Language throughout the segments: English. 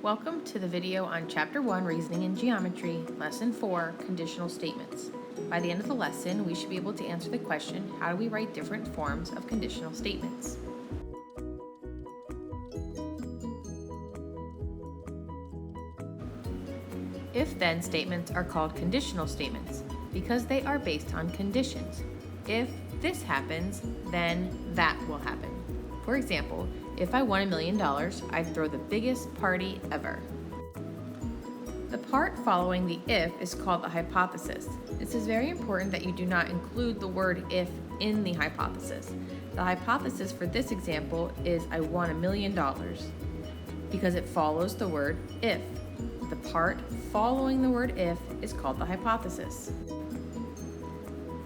Welcome to the video on Chapter 1, Reasoning and Geometry, Lesson 4, Conditional Statements. By the end of the lesson, we should be able to answer the question, how do we write different forms of conditional statements? If-then statements are called conditional statements because they are based on conditions. If this happens, then that will happen. For example, if I won $1 million, I'd throw the biggest party ever. The part following the if is called the hypothesis. This is very important that you do not include the word if in the hypothesis. The hypothesis for this example is I won $1 million because it follows the word if. The part following the word if is called the hypothesis.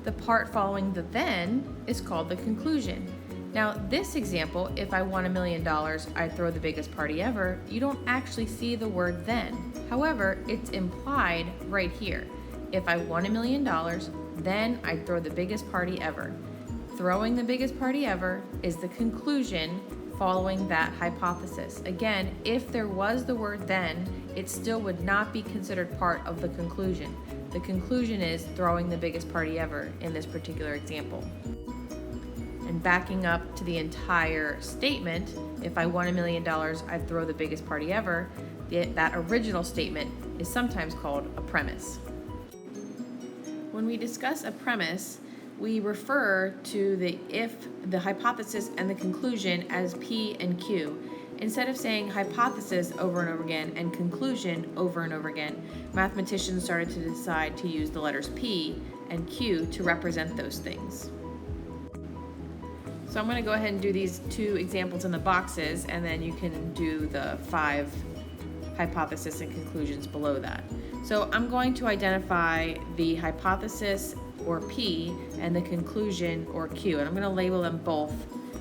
The part following the then is called the conclusion. Now, this example, if I won $1 million, I'd throw the biggest party ever, you don't actually see the word then. However, it's implied right here. If I won $1 million, then I'd throw the biggest party ever. Throwing the biggest party ever is the conclusion following that hypothesis. Again, if there was the word then, it still would not be considered part of the conclusion. The conclusion is throwing the biggest party ever in this particular example. And backing up to the entire statement, if I won $1 million, I'd throw the biggest party ever, that original statement is sometimes called a premise. When we discuss a premise, we refer to the hypothesis and the conclusion as P and Q. Instead of saying hypothesis over and over again and conclusion over and over again, mathematicians started to decide to use the letters P and Q to represent those things. So I'm going to go ahead and do these two examples in the boxes, and then you can do the 5 hypotheses and conclusions below that. So I'm going to identify the hypothesis, or P, and the conclusion, or Q, and I'm going to label them both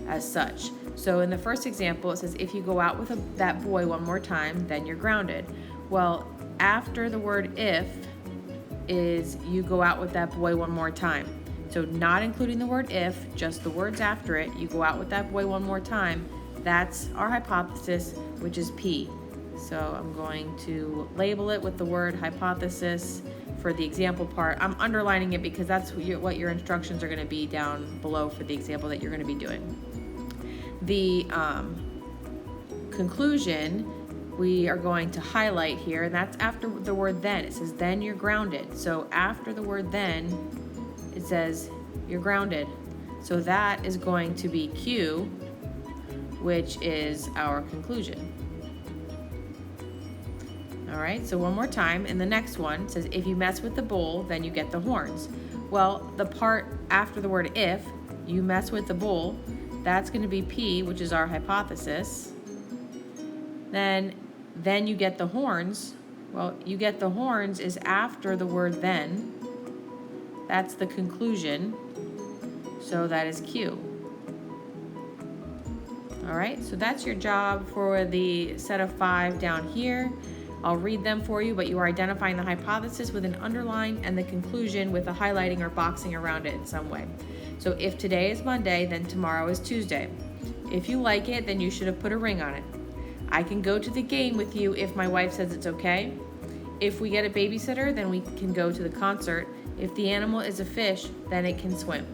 as such. So in the first example, it says, if you go out with that boy one more time, then you're grounded. Well, after the word if is you go out with that boy one more time. So not including the word if, just the words after it, you go out with that boy one more time, that's our hypothesis, which is P. So I'm going to label it with the word hypothesis for the example part. I'm underlining it because that's what your instructions are going to be down below for the example that you're going to be doing. The conclusion we are going to highlight here, and that's after the word then. It says then you're grounded. So after the word then, it says you're grounded. So that is going to be Q, which is our conclusion. All right, so one more time. In the next one, it says if you mess with the bull, then you get the horns. Well, the part after the word if, you mess with the bull, that's going to be P, which is our hypothesis. Then you get the horns. Well, you get the horns is after the word then. That's the conclusion. So that is Q. All right, so that's your job for the set of 5 down here. I'll read them for you, but you are identifying the hypothesis with an underline and the conclusion with a highlighting or boxing around it in some way. So if today is Monday, then tomorrow is Tuesday. If you like it, then you should have put a ring on it. I can go to the game with you if my wife says it's okay. If we get a babysitter, then we can go to the concert. If the animal is a fish, then it can swim.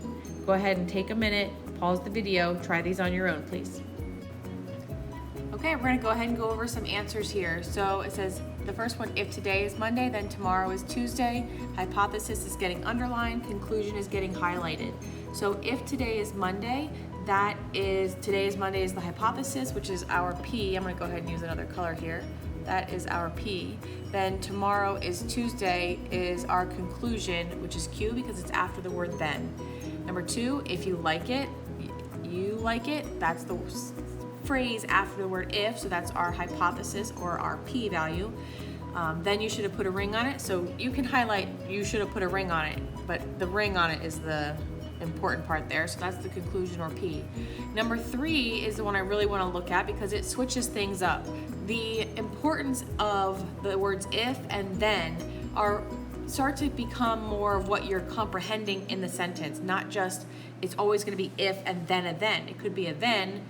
Go ahead and take a minute, pause the video, try these on your own, please. Okay, we're going to go ahead and go over some answers here. So it says the first one, if today is Monday, then tomorrow is Tuesday. Hypothesis is getting underlined, conclusion is getting highlighted. So if today is Monday, today is Monday is the hypothesis, which is our P. I'm going to go ahead and use another color here. That is our P. Then tomorrow is Tuesday is our conclusion, which is Q because it's after the word then. Number 2, if you like it, that's the phrase after the word if, so that's our hypothesis or our P value. Then you should have put a ring on it. So you can highlight you should have put a ring on it, but the ring on it is the important part there. So that's the conclusion or P. Number 3 is the one I really want to look at because it switches things up. The importance of the words if and then start to become more of what you're comprehending in the sentence, not just it's always going to be if and then a then. It could be a then,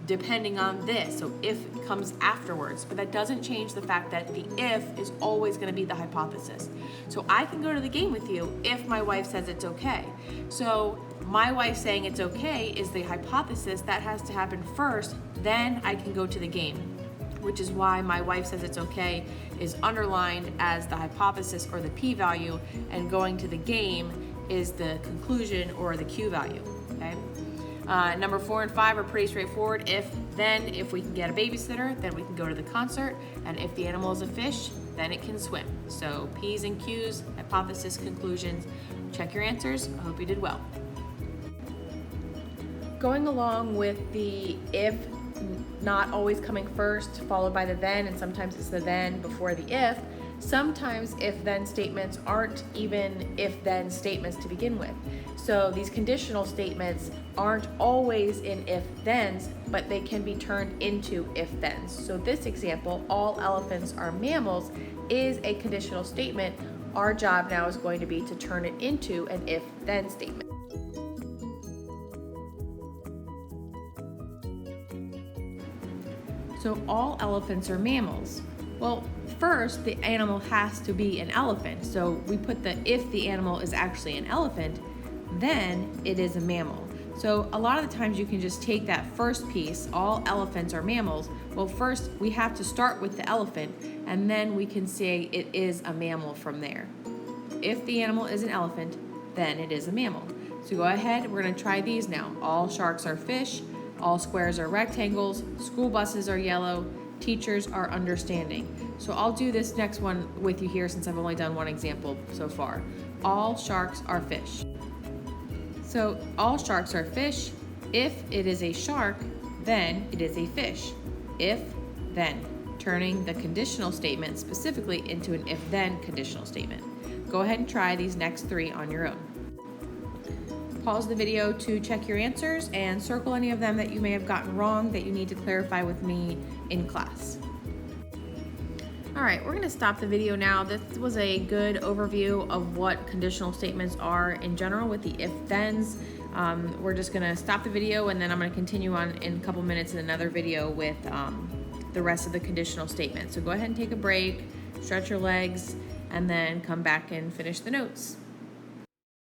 depending on this. So if comes afterwards, but that doesn't change the fact that the if is always going to be the hypothesis. So I can go to the game with you if my wife says it's okay. So my wife saying it's okay is the hypothesis that has to happen first, then I can go to the game, which is why my wife says it's okay is underlined as the hypothesis or the p-value, and going to the game is the conclusion or the q value, okay? Number 4 and 5 are pretty straightforward. If we can get a babysitter, then we can go to the concert, and if the animal is a fish, then it can swim. So P's and Q's, hypothesis, conclusions. Check your answers. I hope you did well. Going along with the if not always coming first, followed by the then, and sometimes it's the then before the if. Sometimes if-then statements aren't even if-then statements to begin with. So these conditional statements aren't always in if-thens, but they can be turned into if-thens. So this example, all elephants are mammals, is a conditional statement. Our job now is going to be to turn it into an if-then statement. So all elephants are mammals. Well, first, the animal has to be an elephant. So we put if the animal is actually an elephant, then it is a mammal. So a lot of the times you can just take that first piece, all elephants are mammals. Well, first we have to start with the elephant, and then we can say it is a mammal from there. If the animal is an elephant, then it is a mammal. So go ahead, we're gonna try these now. All sharks are fish, all squares are rectangles, school buses are yellow, teachers are understanding. So I'll do this next one with you here since I've only done one example so far. All sharks are fish. So all sharks are fish. If it is a shark, then it is a fish. If, then, turning the conditional statement specifically into an if-then conditional statement. Go ahead and try these next 3 on your own. Pause the video to check your answers and circle any of them that you may have gotten wrong that you need to clarify with me in class. All right, we're gonna stop the video now. This was a good overview of what conditional statements are in general with the if-thens. We're just gonna stop the video, and then I'm gonna continue on in a couple minutes in another video with the rest of the conditional statements. So go ahead and take a break, stretch your legs, and then come back and finish the notes.